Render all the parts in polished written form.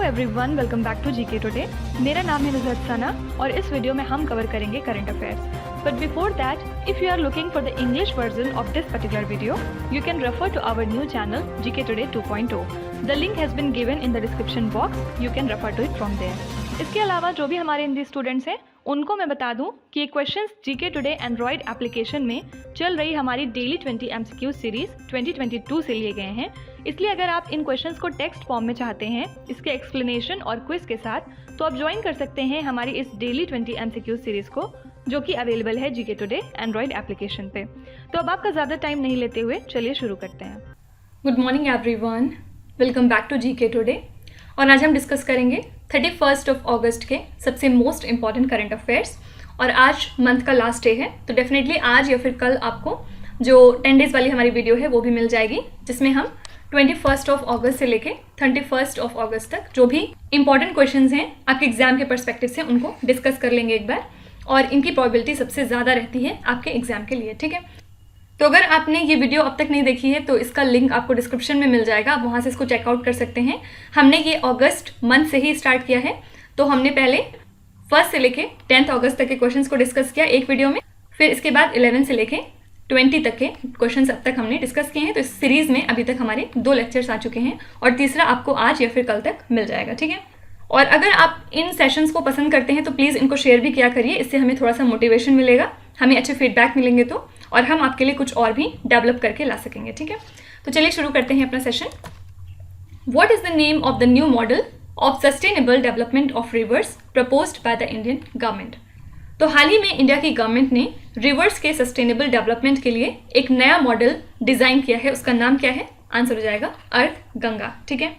Everyone, welcome back to GK Today. मेरा नाम है नुज़हत सना और इस वीडियो में हम कवर करेंगे current affairs. But before that, if you are looking for the English version of this particular video, you can refer to our new channel GK Today 2.0। The link has been given in the description box, you can refer to it from there. इसके अलावा जो भी हमारे Hindi students हैं उनको मैं बता दूं कि ये questions GK today Android application में चल रही हमारी डेली 20 MCQ सीरीज 2022 से लिए गए हैं। इसलिए अगर आप इन क्वेश्चंस को टेक्स्ट फॉर्म में चाहते हैं इसके एक्सप्लेनेशन और क्विज के साथ, तो आप ज्वाइन कर सकते हैं हमारी इस डेली 20 MCQ सीरीज को, जो कि अवेलेबल है जीके टुडे एंड्रॉयड एप्लीकेशन पे। तो अब आपका ज़्यादा टाइम नहीं लेते हुए चलिए शुरू करते हैं। Good morning everyone, welcome back to GK Today. और आज हम डिस्कस करेंगे 31 अगस्त के सबसे मोस्ट इम्पॉर्टेंट करंट अफेयर्स। और आज मंथ का लास्ट डे है, तो डेफिनेटली आज या फिर कल आपको जो 10 डेज़ वाली हमारी वीडियो है वो भी मिल जाएगी, जिसमें हम 21 अगस्त से लेके 31 अगस्त तक जो भी इंपॉर्टेंट क्वेश्चंस हैं आपके एग्जाम के पर्सपेक्टिव से उनको डिस्कस कर लेंगे एक बार, और इनकी प्रोबेबिलिटी सबसे ज़्यादा रहती है आपके एग्जाम के लिए। ठीक है, तो अगर आपने ये वीडियो अब तक नहीं देखी है तो इसका लिंक आपको डिस्क्रिप्शन में मिल जाएगा, आप वहाँ से इसको चेकआउट कर सकते हैं। हमने ये अगस्त मंथ से ही स्टार्ट किया है, तो हमने पहले 1 से लेके 10 अगस्त तक के क्वेश्चंस को डिस्कस किया एक वीडियो में, फिर इसके बाद 11 से लेके 20 तक के क्वेश्चंस अब तक हमने डिस्कस किए हैं। तो इस सीरीज में अभी तक हमारे 2 लेक्चर्स आ चुके हैं और तीसरा आपको आज या फिर कल तक मिल जाएगा। ठीक है, और अगर आप इन सेशंस को पसंद करते हैं तो प्लीज़ इनको शेयर भी किया करिए, इससे हमें थोड़ा सा मोटिवेशन मिलेगा, हमें अच्छे फीडबैक मिलेंगे तो, और हम आपके लिए कुछ और भी डेवलप करके ला सकेंगे। ठीक है, तो चलिए शुरू करते हैं अपना session. What is the name of the new model of sustainable development of reverse proposed by the Indian government? तो हाल ही में इंडिया की गवर्नमेंट ने रिवर्स के सस्टेनेबल डेवलपमेंट के लिए एक नया मॉडल डिजाइन किया है। उसका नाम क्या है? आंसर हो जाएगा अर्थ गंगा। ठीक है,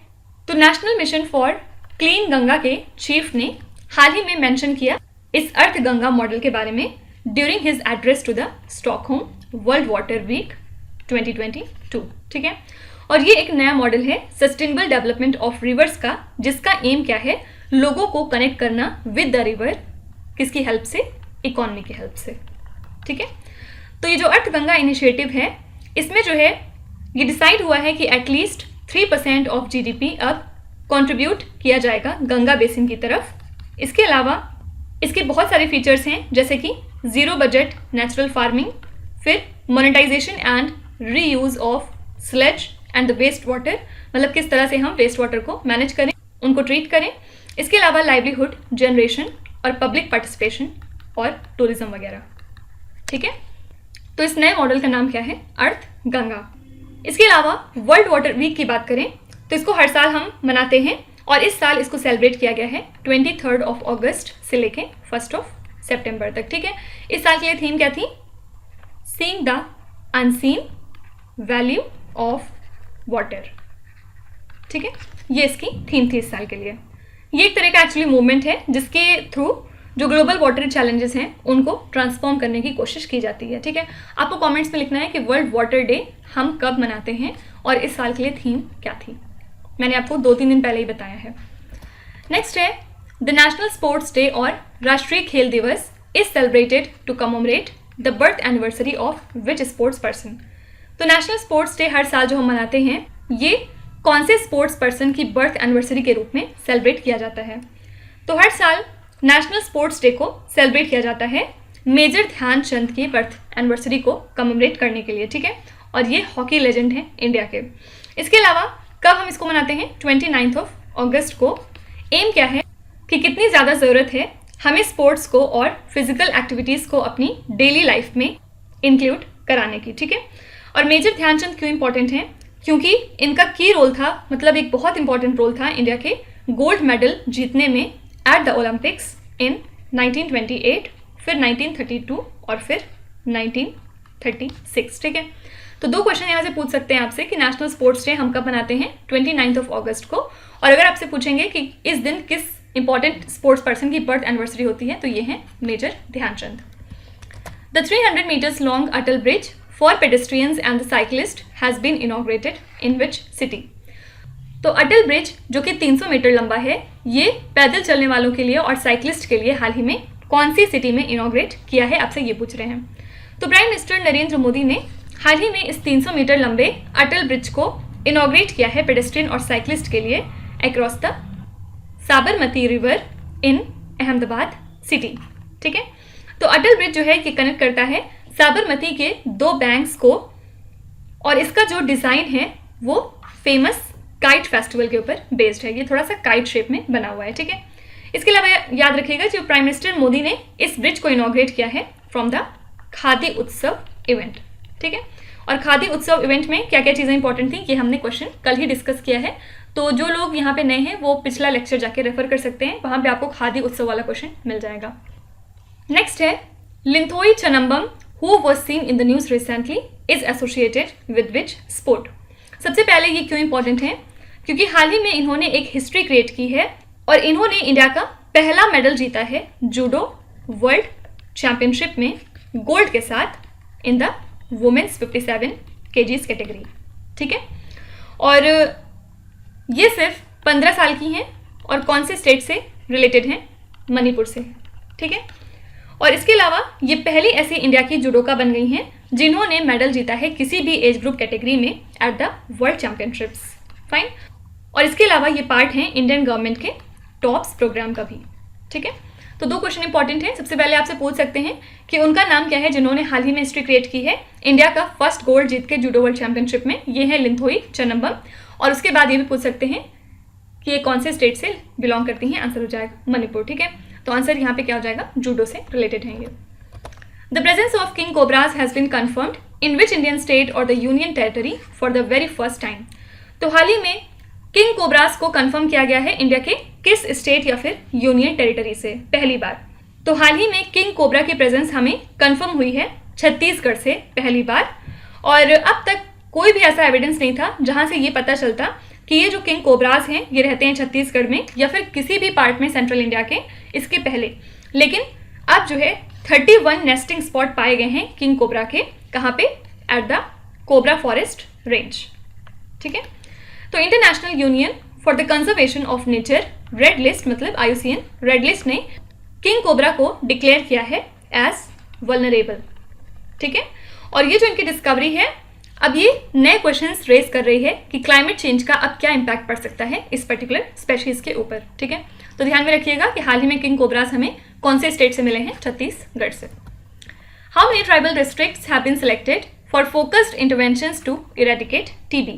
तो national mission for clean Ganga के चीफ ने हाल ही में मेंशन किया इस अर्थ गंगा मॉडल के बारे में during his address to the Stockholm World Water Week 2022। ठीक है, और ये एक नया मॉडल है सस्टेनेबल डेवलपमेंट ऑफ रिवर्स का, जिसका एम क्या है? लोगों को कनेक्ट करना विद द रिवर, किसकी हेल्प से? इकोनॉमी की हेल्प से। ठीक है, तो ये जो अर्थ गंगा इनिशिएटिव है, इसमें जो है ये डिसाइड हुआ है कि एटलीस्ट 3% ऑफ GDP अब कंट्रीब्यूट किया जाएगा गंगा बेसिन की तरफ। इसके अलावा इसके बहुत सारे फीचर्स हैं, जैसे कि ज़ीरो बजट नेचुरल फार्मिंग, फिर monetisation and reuse of sludge and the waste water, मतलब किस तरह से हम वेस्ट वाटर को मैनेज करें, उनको ट्रीट करें। इसके अलावा लाइवलीहुड जनरेशन और पब्लिक पार्टिसिपेशन और टूरिज्म वगैरह। ठीक है, तो इस नए मॉडल का नाम क्या है? अर्थ गंगा। इसके अलावा वर्ल्ड वाटर वीक की बात करें तो इसको हर साल हम मनाते हैं, और इस साल इसको सेलिब्रेट किया गया है 23 अगस्त से लेके 1 सितंबर तक। ठीक है, इस साल के लिए थीम क्या थी? Seeing the unseen value of water. ठीक है, ये इसकी थीम थी इस साल के लिए। ये एक तरह का एक्चुअली मूवमेंट है जिसके थ्रू जो ग्लोबल वाटर चैलेंजेस हैं उनको ट्रांसफॉर्म करने की कोशिश की जाती है। ठीक है, आपको कमेंट्स में लिखना है कि वर्ल्ड वाटर डे हम कब मनाते हैं और इस साल के लिए थीम क्या थी। मैंने आपको 2-3 दिन पहले ही बताया है। नेक्स्ट है द नेशनल स्पोर्ट्स डे, और राष्ट्रीय खेल दिवस is celebrated to commemorate the birth anniversary of which sports person. तो नेशनल स्पोर्ट्स डे हर साल जो हम मनाते हैं, ये कौन से स्पोर्ट्स पर्सन की बर्थ एनिवर्सरी के रूप में सेलिब्रेट किया जाता है? तो हर साल नेशनल स्पोर्ट्स डे को सेलिब्रेट किया जाता है मेजर ध्यानचंद की बर्थ एनिवर्सरी को कमोमरेट करने के लिए। ठीक है, और ये हॉकी लेजेंड हैं इंडिया के। इसके अलावा कब हम इसको मनाते हैं? 29 अगस्त को। एम क्या है कि कितनी ज़्यादा ज़रूरत है हमें स्पोर्ट्स को और फिजिकल एक्टिविटीज़ को अपनी डेली लाइफ में इंक्लूड कराने की। ठीक है, और मेजर ध्यानचंद क्यों इंपॉर्टेंट हैं? क्योंकि इनका की रोल था, मतलब एक बहुत इंपॉर्टेंट रोल था इंडिया के गोल्ड मेडल जीतने में एट द ओलंपिक्स इन 1928, फिर 1932 और फिर 1936। ठीक है, तो 2 क्वेश्चन यहाँ से पूछ सकते हैं आपसे कि नेशनल स्पोर्ट्स डे हम कब मनाते हैं? 29 अगस्त को। और अगर आपसे पूछेंगे कि इस दिन किस इंपॉर्टेंट स्पोर्ट्स पर्सन की बर्थ एनिवर्सरी होती है, तो ये है Major Dhyan Chand. The 300 metres long Atal Bridge for pedestrians and the cyclist has been inaugurated in which city? तो अटल ब्रिज जो कि 300 मीटर लंबा है, ये पैदल चलने वालों के लिए और साइकिलिस्ट के लिए हाल ही में कौन सी सिटी में इनॉग्रेट किया है? आपसे ये पूछ रहे हैं। तो प्राइम मिनिस्टर नरेंद्र मोदी ने हाल ही में इस 300 मीटर लंबे अटल ब्रिज को इनॉग्रेट किया है पेडेस्ट्रियन और साइकिलिस्ट के लिए across the Sabarmati river in Ahmedabad city. ठीक है, तो अटल ब्रिज जो है ये कनेक्ट करता है साबरमती के 2 बैंक्स को, और इसका जो डिज़ाइन है वो फेमस काइट फेस्टिवल के ऊपर बेस्ड है। ये थोड़ा सा काइट शेप में बना हुआ है। ठीक है, इसके अलावा याद रखिएगा जो प्राइम मिनिस्टर मोदी ने इस ब्रिज को इनॉग्रेट किया है फ्रॉम द खादी उत्सव इवेंट। ठीक है, और खादी उत्सव इवेंट में क्या क्या चीज़ें इंपॉर्टेंट थी ये हमने क्वेश्चन कल ही डिस्कस किया है, तो जो लोग यहाँ पे नए हैं वो पिछला लेक्चर जाके रेफर कर सकते हैं, वहाँ पे आपको खादी उत्सव वाला क्वेश्चन मिल जाएगा। नेक्स्ट है Linthoi Chanambam who was seen in the news recently is associated with which sport. सबसे पहले ये क्यों इंपॉर्टेंट है, क्योंकि हाल ही में इन्होंने एक हिस्ट्री क्रिएट की है और इन्होंने इंडिया का पहला मेडल जीता है जूडो वर्ल्ड चैंपियनशिप में गोल्ड के साथ in the women's 57 kgs category. ठीक है, और ये सिर्फ 15 साल की हैं और कौन से स्टेट से रिलेटेड हैं, मणिपुर से। ठीक है, और इसके अलावा ये पहली ऐसी इंडिया की जुडोका बन गई हैं जिन्होंने मेडल जीता है किसी भी एज ग्रुप कैटेगरी में at the world championships. Fine, और इसके अलावा ये पार्ट हैं इंडियन गवर्नमेंट के टॉप्स प्रोग्राम का भी। ठीक है, तो 2 क्वेश्चन इंपॉर्टेंट हैं। सबसे पहले आपसे पूछ सकते हैं कि उनका नाम क्या है जिन्होंने हाल ही में हिस्ट्री क्रिएट की है इंडिया का फर्स्ट गोल्ड जीत के जूडो वर्ल्ड चैंपियनशिप में, ये है लिंथोई चनम्बम। और उसके बाद ये भी पूछ सकते हैं कि ये कौन से स्टेट से बिलोंग करती हैं, आंसर हो जाएगा मणिपुर। ठीक है, तो आंसर यहाँ पे क्या हो जाएगा, जूडो से रिलेटेड है ये। The presence of king cobras has been confirmed in which Indian state और the union territory for the very first time. तो हाल ही में किंग कोबराज को कंफर्म किया गया है इंडिया के किस स्टेट या फिर यूनियन टेरिटरी से पहली बार। तो हाल ही में किंग कोबरा की प्रेजेंस हमें कंफर्म हुई है छत्तीसगढ़ से पहली बार, और अब तक कोई भी ऐसा एविडेंस नहीं था जहां से ये पता चलता कि ये जो किंग कोबराज हैं ये रहते हैं छत्तीसगढ़ में या फिर किसी भी पार्ट में सेंट्रल इंडिया के इसके पहले। लेकिन अब जो है 31 नेस्टिंग स्पॉट पाए गए हैं किंग कोबरा के, कहाँ पे, at the cobra forest range. ठीक है, तो international union for the conservation of nature red list मतलब IUCN रेड लिस्ट ने किंग कोबरा को डिक्लेयर किया है एज वल्नरेबल। ठीक है, और ये जो इनकी डिस्कवरी है अब ये नए क्वेश्चंस रेज कर रही है कि क्लाइमेट चेंज का अब क्या इम्पैक्ट पड़ सकता है इस पर्टिकुलर स्पेशीज के ऊपर। ठीक है, तो ध्यान में रखिएगा कि हाल ही में किंग कोबराज हमें कौन से स्टेट से मिले हैं, छत्तीसगढ़ से। How many tribal districts have been selected for focused interventions to eradicate TB।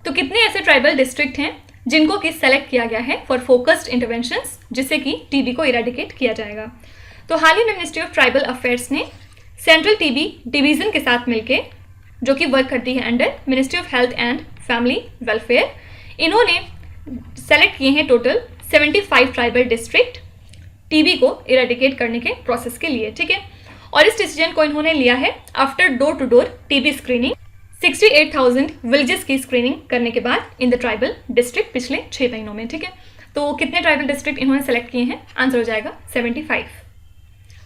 तो कितने ऐसे ट्राइबल डिस्ट्रिक्ट हैं जिनको कि सेलेक्ट किया गया है फॉर फोकस्ड इंटरवेंशंस जिससे कि TB को इरेडिकेट किया जाएगा। तो हाल ही में मिनिस्ट्री ऑफ ट्राइबल अफेयर्स ने सेंट्रल TB डिवीजन के साथ मिलके, जो कि वर्क करती है under ministry of health and family welfare, इन्होंने सेलेक्ट किए हैं टोटल 75 ट्राइबल डिस्ट्रिक्ट TB को इरेडिकेट करने के प्रोसेस के लिए। ठीक है, और इस डिसीजन को इन्होंने लिया है after door to door TB screening 68,000 villages की स्क्रीनिंग करने के बाद इन द ट्राइबल डिस्ट्रिक्ट पिछले 6 महीनों में। ठीक है, तो कितने ट्राइबल डिस्ट्रिक्ट इन्होंने सेलेक्ट किए हैं, आंसर हो जाएगा 75।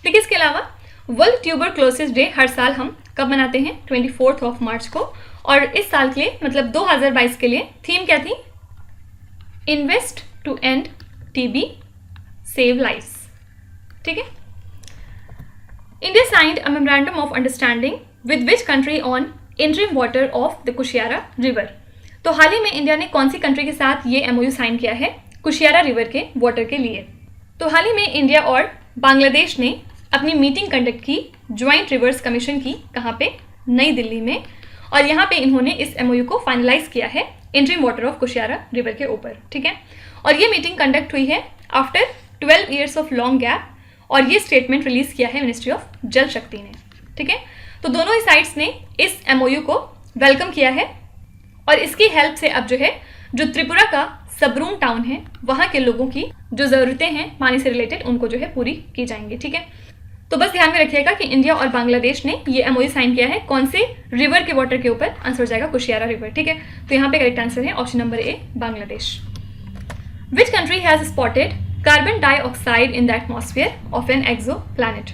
ठीक है, इसके अलावा वर्ल्ड ट्यूबरक्लोसिस डे हर साल हम कब मनाते हैं, 24 मार्च को, और इस साल के लिए मतलब 2022 के लिए थीम क्या थी, invest to end TB save lives. ठीक है, India signed a memorandum of understanding with which country on interim water of the Kushiyara river. तो हाल ही में इंडिया ने कौन सी कंट्री के साथ ये MOU साइन किया है कुशियारा रिवर के वाटर के लिए। तो हाल ही में इंडिया और बांग्लादेश ने अपनी मीटिंग कंडक्ट की ज्वाइंट रिवर्स कमीशन की, कहाँ पे, नई दिल्ली में, और यहाँ पे इन्होंने इस MOU को फाइनलाइज किया है interim water of Kushiyara river के ऊपर। ठीक है, और ये मीटिंग कंडक्ट हुई है after 12 years of long gap, और ये स्टेटमेंट रिलीज किया है मिनिस्ट्री ऑफ जल शक्ति ने। ठीक है, तो दोनों ही साइड्स ने इस MOU को वेलकम किया है, और इसकी हेल्प से अब जो है जो त्रिपुरा का सबरूम टाउन है वहाँ के लोगों की जो ज़रूरतें हैं पानी से रिलेटेड उनको जो है पूरी की जाएंगी। ठीक है, तो बस ध्यान में रखिएगा कि इंडिया और बांग्लादेश ने ये MOU साइन किया है कौन से रिवर के वाटर के ऊपर, आंसर हो जाएगा कुशियारा रिवर। ठीक है, तो यहाँ पे करेक्ट आंसर है option number A, Bangladesh. Which country has spotted carbon dioxide in the atmosphere of an exoplanet.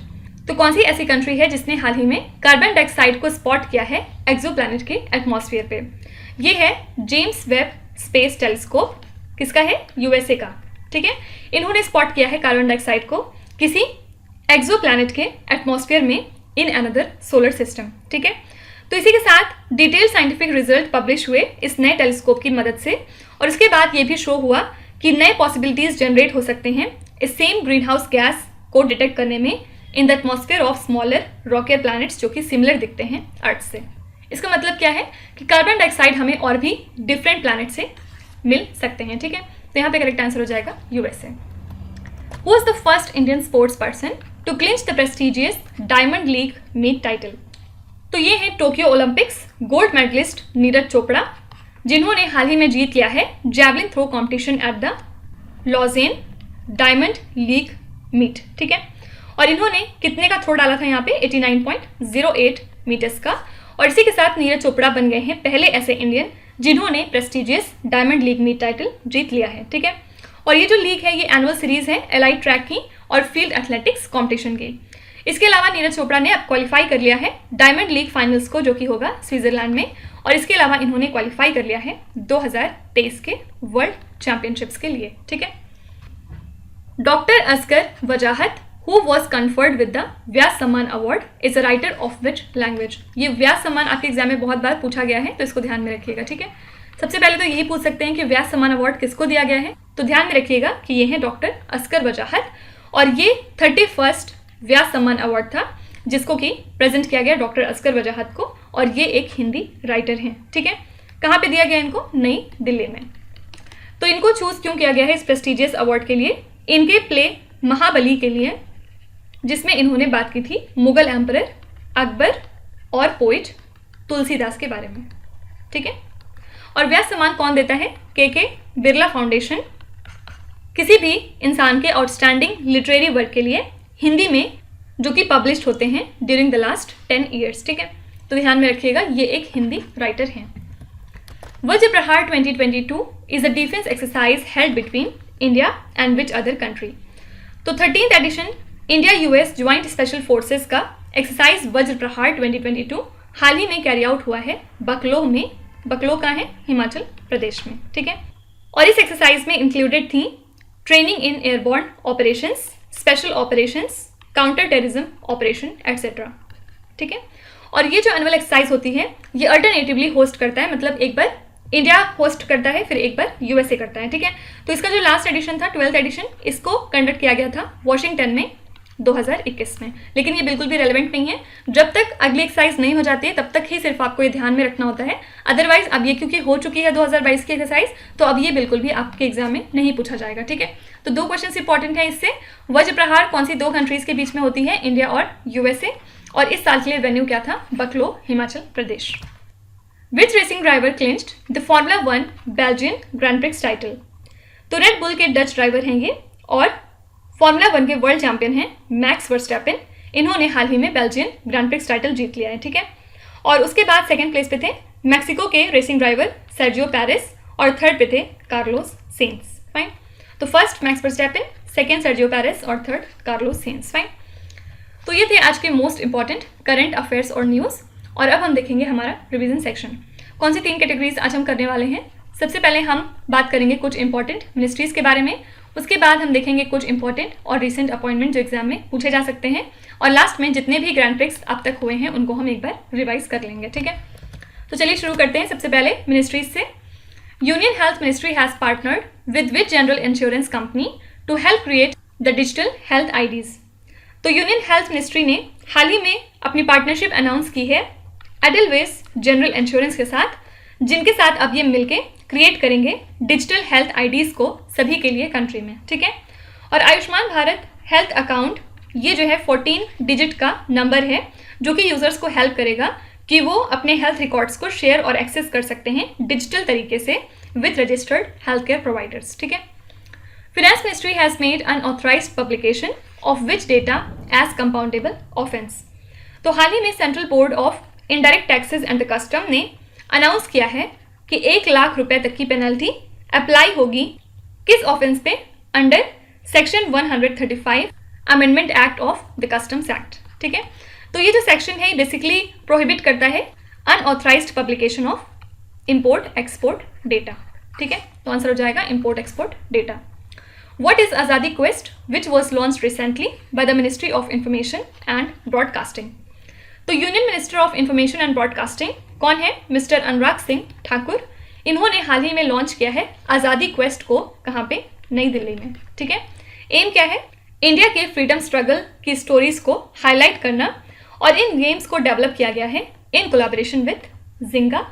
तो कौन सी ऐसी कंट्री है जिसने हाल ही में कार्बन डाइऑक्साइड को स्पॉट किया है एक्सो प्लैनेट के एटमॉस्फेयर पे। ये है जेम्स वेब स्पेस टेलीस्कोप, किसका है, USA का। ठीक है, इन्होंने स्पॉट किया है कार्बन डाइऑक्साइड को किसी एक्सो प्लैनेट के एटमॉस्फेयर में इन अनदर सोलर सिस्टम। ठीक है, तो इसी के साथ डिटेल साइंटिफिक रिजल्ट पब्लिश हुए इस नए टेलीस्कोप की मदद से, और इसके बाद ये भी शो हुआ कि नए पॉसिबिलिटीज़ जनरेट हो सकते हैं इस सेम ग्रीन हाउस गैस को डिटेक्ट करने में in the atmosphere of smaller rockier planets जो कि सिमिलर दिखते हैं अर्थ से। इसका मतलब क्या है कि कार्बन डाइऑक्साइड हमें और भी डिफरेंट प्लैनेट से मिल सकते हैं। ठीक है, तो यहाँ पे करेक्ट आंसर हो जाएगा USA. Who is the first Indian sports person to clinch the prestigious diamond league meet title? तो ये है Tokyo Olympics gold medallist Neeraj Chopra, जिन्होंने हाल ही में जीत लिया है javelin throw competition at the Lausanne Diamond league meet. ठीक है, और इन्होंने कितने का थ्रो डाला था यहाँ पे 89.08 मीटर्स का, और इसी के साथ नीरज चोपड़ा बन गए हैं पहले ऐसे इंडियन जिन्होंने prestigious diamond league meet title जीत लिया है। ठीक है, और ये जो लीग है ये एनुअल सीरीज है एलाइट ट्रैक की और फील्ड एथलेटिक्स कॉम्पिटिशन की। इसके अलावा नीरज चोपड़ा ने अब क्वालिफाई कर लिया है डायमंड लीग फाइनल्स को, जो कि होगा स्विट्जरलैंड में, और इसके अलावा इन्होंने क्वालिफाई कर लिया है 2023 के वर्ल्ड चैंपियनशिप्स के लिए। ठीक है, doctor Asghar Wajahat who was conferred with the Vyas Samman award is a writer of which language? ये व्यास सम्मान आपके एग्जाम में बहुत बार पूछा गया है, तो इसको ध्यान में रखिएगा। ठीक है, सबसे पहले तो यही पूछ सकते हैं कि व्यास सम्मान अवार्ड किसको दिया गया है, तो ध्यान में रखिएगा कि ये है डॉक्टर असगर वजाहत, और ये 31st व्यास सम्मान अवार्ड था जिसको कि प्रेजेंट किया गया डॉक्टर असगर वजाहत को, और ये एक हिंदी राइटर हैं। ठीक है, कहाँ पे दिया गया इनको? नई दिल्ली में। तो इनको चूज क्यों किया गया है इस प्रेस्टिजियस अवार्ड के लिए? इनके प्ले महाबली के लिए, जिसमें इन्होंने बात की थी मुगल एम्परर अकबर और पोइट तुलसीदास के बारे में। ठीक है, और व्यास सम्मान कौन देता है? के बिरला फाउंडेशन किसी भी इंसान के आउटस्टैंडिंग लिटरेरी वर्क के लिए हिंदी में जो कि पब्लिश्ड होते हैं ड्यूरिंग द लास्ट 10 ईयर्स। ठीक है, तो ध्यान में रखिएगा ये एक हिंदी राइटर हैं। वज्र प्रहार 2022 is a defence exercise held between India and which other country? तो 13th addition India US joint special forces का एक्सरसाइज वज्र प्रहार 2022 हाल ही में कैरी आउट हुआ है बकलोह में। बकलोह का है हिमाचल प्रदेश में। ठीक है, और इस एक्सरसाइज में इंक्लूडेड थी training in airborne operations, special operations, counter terrorism operation etcetera. ठीक है, और ये जो एनुअल एक्सरसाइज होती है ये अल्टरनेटिवली होस्ट करता है, मतलब एक बार इंडिया होस्ट करता है फिर एक बार यूएसए करता है। ठीक है, तो इसका जो लास्ट एडिशन था 12th एडिशन, इसको कंडक्ट किया गया था वॉशिंगटन में 2021 में, लेकिन ये बिल्कुल भी रेलेवेंट नहीं है। जब तक अगली एक्सरसाइज नहीं हो जाती है तब तक ही सिर्फ आपको ये ध्यान में रखना होता है, अदरवाइज अब ये क्योंकि हो चुकी है 2022 की एक्सरसाइज, तो अब ये बिल्कुल भी आपके एग्जाम में नहीं पूछा जाएगा। ठीक है, तो 2 क्वेश्चन इंपॉर्टेंट है इससे। वज्र प्रहार कौन सी 2 कंट्रीज के बीच में होती है? इंडिया और यूएसए, और इस साल के लिए वेन्यू क्या था? Bakloh Himachal Pradesh. Which racing driver clinched the Formula 1 Belgian Grand Prix title? तो रेड बुल के डच ड्राइवर हैं ये, और फॉर्मूला 1 के वर्ल्ड चैंपियन हैं मैक्स वर्स्टैपेन। इन्होंने हाल ही में बेल्जियन ग्रैंड प्रिक्स टाइटल जीत लिया है। ठीक है, और उसके बाद सेकंड प्लेस पे थे मैक्सिको के रेसिंग ड्राइवर सर्जियो पेरेस, और थर्ड पे थे कार्लोस सेंस। फाइन, तो first Max Verstappen, second Sergio Perez और थर्ड कार्लोस सेंस। फाइन, तो ये थे आज के मोस्ट इंपॉर्टेंट करंट अफेयर्स और न्यूज़। और अब हम देखेंगे हमारा रिवीजन सेक्शन। कौन सी 3 कैटेगरीज आज हम करने वाले हैं? सबसे पहले हम बात करेंगे कुछ इंपॉर्टेंट मिनिस्ट्रीज के बारे में, उसके बाद हम देखेंगे कुछ इंपॉर्टेंट और रिसेंट अपॉइंटमेंट जो एग्जाम में पूछे जा सकते हैं, और लास्ट में जितने भी ग्रैंड प्रिक्स अब तक हुए हैं उनको हम एक बार रिवाइज कर लेंगे। ठीक है, तो चलिए शुरू करते हैं सबसे पहले मिनिस्ट्रीज से। Union health ministry has partnered with which general insurance company to help create the digital health IDs? तो यूनियन हेल्थ मिनिस्ट्री ने हाल ही में अपनी पार्टनरशिप अनाउंस की है एडलवेस जनरल इंश्योरेंस के साथ, जिनके साथ अब ये मिलके क्रिएट करेंगे डिजिटल हेल्थ आईडीज को सभी के लिए कंट्री में। ठीक है, और आयुष्मान भारत हेल्थ अकाउंट ये जो है 14 डिजिट का नंबर है जो कि यूजर्स को हेल्प करेगा कि वो अपने हेल्थ रिकॉर्ड्स को शेयर और एक्सेस कर सकते हैं डिजिटल तरीके से with registered health care providers. ठीक है, finance ministry has made unauthorised publication of which data as compoundable offence? तो हाल ही में central board of indirect taxes and the custom ने अनाउंस किया है कि 1 लाख रुपए तक की पेनल्टी अप्लाई होगी किस ऑफेंस पे? Under section 135 amendment act of the customs act. ठीक है, तो ये जो सेक्शन है बेसिकली प्रोहिबिट करता है unauthorised publication of import export data. ठीक है, तो आंसर हो जाएगा import export data. What is Azadi Quest which was launched recently by the ministry of information and broadcasting? तो union minister of information and broadcasting कौन है? मिस्टर अनुराग सिंह ठाकुर। इन्होंने हाल ही में लॉन्च किया है आज़ादी क्वेस्ट को, कहाँ पे, नई दिल्ली में, ठीक है। एम क्या है, इंडिया के फ्रीडम स्ट्रगल की स्टोरीज को हाईलाइट करना, और इन गेम्स को डेवलप किया गया है इन कोलैबोरेशन विद जिंगा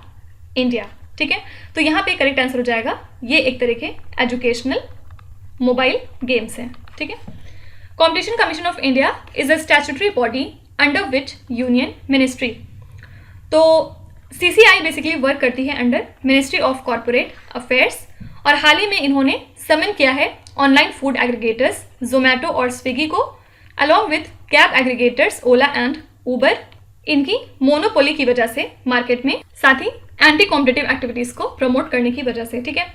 इंडिया, ठीक है। तो यहाँ पे करेक्ट आंसर हो जाएगा, ये एक तरह के एजुकेशनल मोबाइल गेम्स हैं, ठीक है। Competition commission of India is a statutory body under which union ministry. तो CCI बेसिकली वर्क करती है under ministry of corporate affairs, और हाल ही में इन्होंने समन किया है ऑनलाइन फूड एग्रीगेटर्स जोमेटो और स्विगी को, along with cab aggregators Ola and Uber, इनकी मोनोपोली की वजह से मार्केट में, साथ ही एंटी कॉम्पिटिटिव एक्टिविटीज़ को प्रमोट करने की वजह से, ठीक है।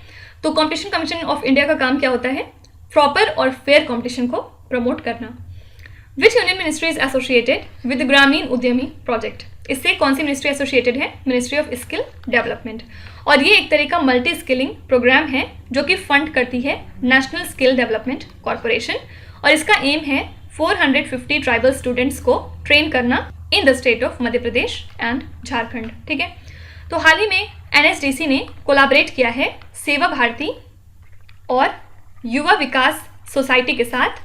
तो कॉम्पिटिशन कमीशन ऑफ इंडिया का काम क्या होता है, प्रॉपर और फेयर कॉम्पिटिशन को प्रमोट करना। विच union ministry is associated with ग्रामीण उद्यमी प्रोजेक्ट, इससे कौन सी मिनिस्ट्री एसोसिएटेड है, मिनिस्ट्री ऑफ स्किल डेवलपमेंट, और ये एक तरह का मल्टी स्किलिंग प्रोग्राम है जो कि फंड करती है नेशनल स्किल डेवलपमेंट कॉरपोरेशन, और इसका एम है 450 ट्राइबल स्टूडेंट्स को ट्रेन करना in the state of Madhya Pradesh and Jharkhand, ठीक है। तो हाल ही में NSDC ने कोलैबोरेट किया है सेवा भारती और युवा विकास सोसाइटी के साथ,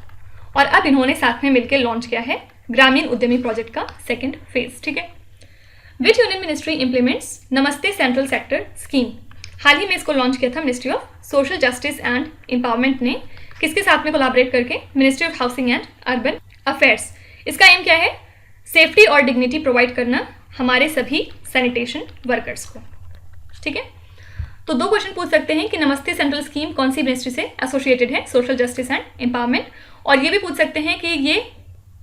और अब इन्होंने साथ में मिलकर लॉन्च किया है ग्रामीण उद्यमी प्रोजेक्ट का सेकंड फेज, ठीक है। विच यूनियन मिनिस्ट्री इंप्लीमेंट्स नमस्ते सेंट्रल सेक्टर स्कीम, हाल ही में इसको लॉन्च किया था ministry of social justice and empowerment ने, किसके साथ में कोलैबोरेट करके, ministry of housing and urban affairs. इसका एम क्या है, सेफ्टी और डिग्निटी प्रोवाइड करना हमारे सभी सैनिटेशन वर्कर्स को, ठीक है। तो दो क्वेश्चन पूछ सकते हैं कि नमस्ते सेंट्रल स्कीम कौन सी मिनिस्ट्री से एसोसिएटेड है, सोशल जस्टिस एंड एम्पावरमेंट, और ये भी पूछ सकते हैं कि ये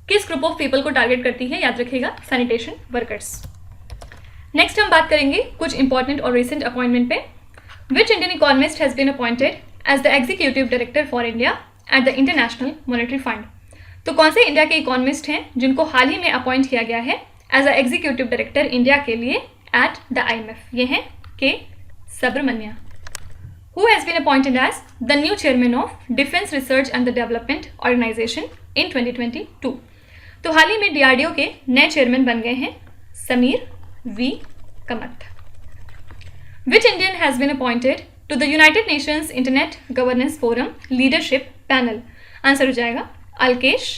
किस ग्रुप ऑफ पीपल को टारगेट करती है, याद रखिएगा सैनिटेशन वर्कर्स। नेक्स्ट हम बात करेंगे कुछ इंपॉर्टेंट और रिसेंट अपॉइंटमेंट पे। Which Indian economist has been appointed as the executive director for India at the International Monetary Fund. तो कौन से इंडिया के इकोनॉमिस्ट हैं जिनको हाल ही में अपॉइंट किया गया है as a executive director India के लिए एट द IMF, ये हैं के Subramania, who has been appointed as the new chairman of Defence Research and the Development Organization in 2022। तो हाल ही में DRDO के नए चेयरमैन बन गए हैं Sameer V कमत। Which Indian has been appointed to the United Nations Internet Governance Forum Leadership Panel? Answer हो जाएगा Alkesh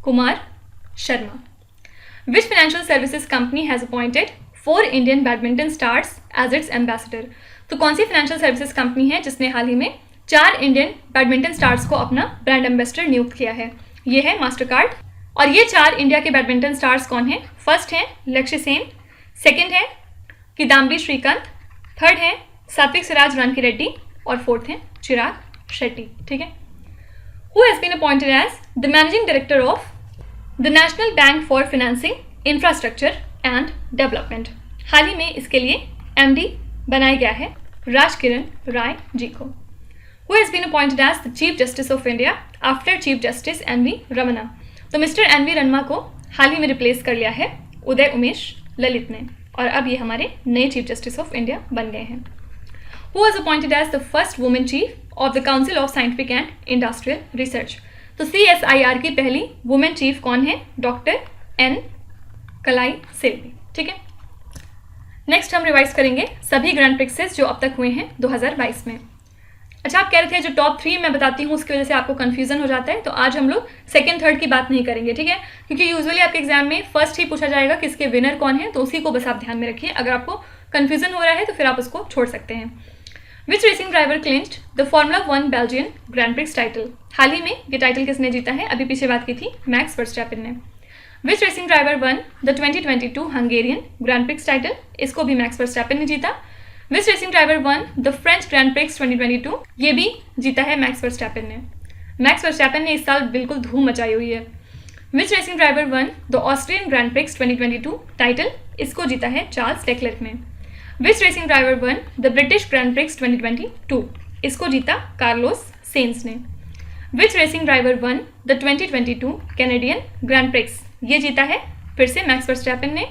Kumar Sharma. Which financial services company has appointed 4 Indian badminton stars as its ambassador? तो कौन सी फाइनेंशियल सर्विसेज कंपनी है जिसने हाल ही में 4 Indian badminton stars को अपना ब्रांड एम्बेसडर नियुक्त किया है? ये है मास्टरकार्ड। और ये 4 इंडिया के बैडमिंटन स्टार्स कौन है? फर्स्ट है लक्ष्य सेन, सेकंड है किदाम्बी श्रीकांत, थर्ड है सात्विक सिराज रानकी रेड्डी, और फोर्थ है चिराग शेट्टी, ठीक है। Who has been appointed as the managing director of the National Bank for Financing Infrastructure and Development. हाल ही में इसके लिए MD बनाया गया है राज किरण राय जी को। Who has been appointed as the chief justice of India after chief justice NV Ramana. तो मिस्टर NV रमना को हाल ही में रिप्लेस कर लिया है उदय उमेश ललित ने, और अब ये हमारे नए चीफ जस्टिस ऑफ इंडिया बन गए हैं। Who was appointed as the first women chief of the Council of Scientific and Industrial Research. तो CSIR की पहली वुमेन चीफ कौन है? डॉक्टर N कलाई सेल्वी, ठीक है। नेक्स्ट हम रिवाइज करेंगे सभी ग्रैंड प्रिक्सेस जो अब तक हुए हैं 2022 में। अच्छा, आप कह रहे थे जो टॉप 3 मैं बताती हूँ उसकी वजह से आपको कन्फ्यूजन हो जाता है, तो आज हम लोग सेकंड थर्ड की बात नहीं करेंगे, ठीक है, क्योंकि यूजुअली आपके एग्जाम में फर्स्ट ही पूछा जाएगा कि इसके विनर कौन है, तो उसी को बस आप ध्यान में रखिए। अगर आपको कन्फ्यूजन हो रहा है तो फिर आप उसको छोड़ सकते हैं। Which racing driver clinched the Formula 1 Belgian Grand Prix title. हाल ही में ये टाइटल किसने जीता है? अभी पीछे बात की थी मैक्स वर्स्टैपेन ने। Which racing driver won the 2022 Hungarian Grand Prix title. इसको भी मैक्स वर्स्टैपेन ने जीता। Which racing driver won the French Grand Prix 2022। ये भी जीता है मैक्स वर्स्टैपेन ने। मैक्स वर्स्टैपेन ने इस साल बिल्कुल धूम मचाई हुई है। Which racing driver won the Austrian Grand Prix 2022 title. इसको जीता है चार्ल्स लेक्लर्क ने। Which racing driver won the British Grand Prix 2022। इसको जीता कार्लोस सेंस ने। Which racing driver won the 2022 Canadian Grand Prix. ये जीता है फिर से मैक्स वर्स्टैपेन ने।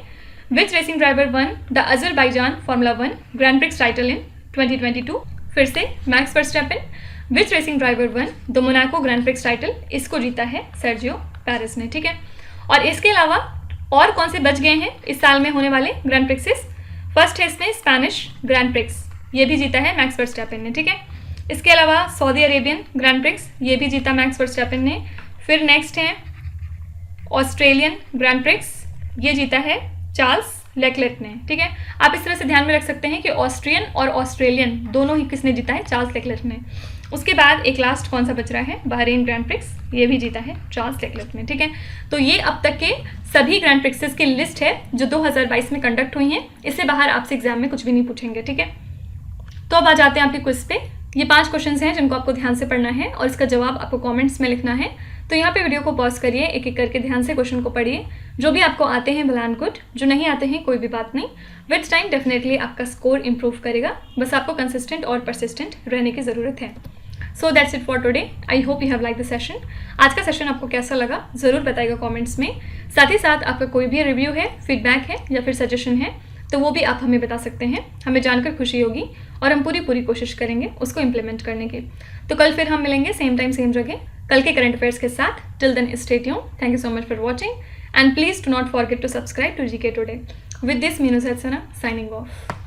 Which racing driver won the Azerbaijan Formula 1 Grand Prix title in 2022। फिर से Max Verstappen. Which racing driver won the Monaco Grand Prix title. इसको जीता है सर्जियो पेरेस ने, ठीक है। और इसके अलावा और कौन से बच गए हैं इस साल में होने वाले ग्रैंड प्रिक्सेस? फर्स्ट है इसमें स्पेनिश ग्रैंड प्रिक्स, ये भी जीता है मैक्स वर्स्टैपेन ने, ठीक है। इसके अलावा सऊदी अरेबियन ग्रैंड प्रिक्स, ये भी जीता मैक्स वर्स्टैपेन ने। फिर नेक्स्ट है ऑस्ट्रेलियन ग्रैंड प्रिक्स, ये जीता है चार्ल्स लेक्लेट ने, ठीक है। आप इस तरह से ध्यान में रख सकते हैं कि ऑस्ट्रियन और ऑस्ट्रेलियन दोनों ही किसने जीता है, चार्ल्स लेक्लेट ने। उसके बाद एक लास्ट कौन सा बच रहा है, बहरीन ग्रैंड प्रिक्स, ये भी जीता है चार्ल्स लेक्लेट ने, ठीक है। तो ये अब तक के सभी ग्रैंड प्रिक्सेस की लिस्ट है जो 2022 में कंडक्ट हुई हैं। इससे बाहर आपसे एग्जाम में कुछ भी नहीं पूछेंगे, ठीक है। तो अब आ जाते हैं आपके क्विज पे। ये 5 क्वेश्चन हैं जिनको आपको ध्यान से पढ़ना है और इसका जवाब आपको कमेंट्स में लिखना है। तो यहाँ पे वीडियो को पॉज करिए, एक एक करके ध्यान से क्वेश्चन को पढ़िए। जो भी आपको आते हैं भला एंड गुड, जो नहीं आते हैं कोई भी बात नहीं। विद टाइम डेफिनेटली आपका स्कोर इंप्रूव करेगा, बस आपको कंसिस्टेंट और परसिस्टेंट रहने की ज़रूरत है। So that's it for today. I hope you have like the session. आज का सेशन आपको कैसा लगा ज़रूर बताइएगा कमेंट्स में। साथ ही साथ आपका कोई भी रिव्यू है, फीडबैक है या फिर सजेशन है तो वो भी आप हमें बता सकते हैं। हमें जानकर खुशी होगी और हम पूरी कोशिश करेंगे उसको इम्प्लीमेंट करने की। तो कल फिर हम मिलेंगे सेम टाइम सेम जगह कल के करंट अफेयर्स के साथ। Till then stay tuned. Thank you so much for watching and please do not forget to subscribe to GK Today. With this Meenu Saitsana signing off.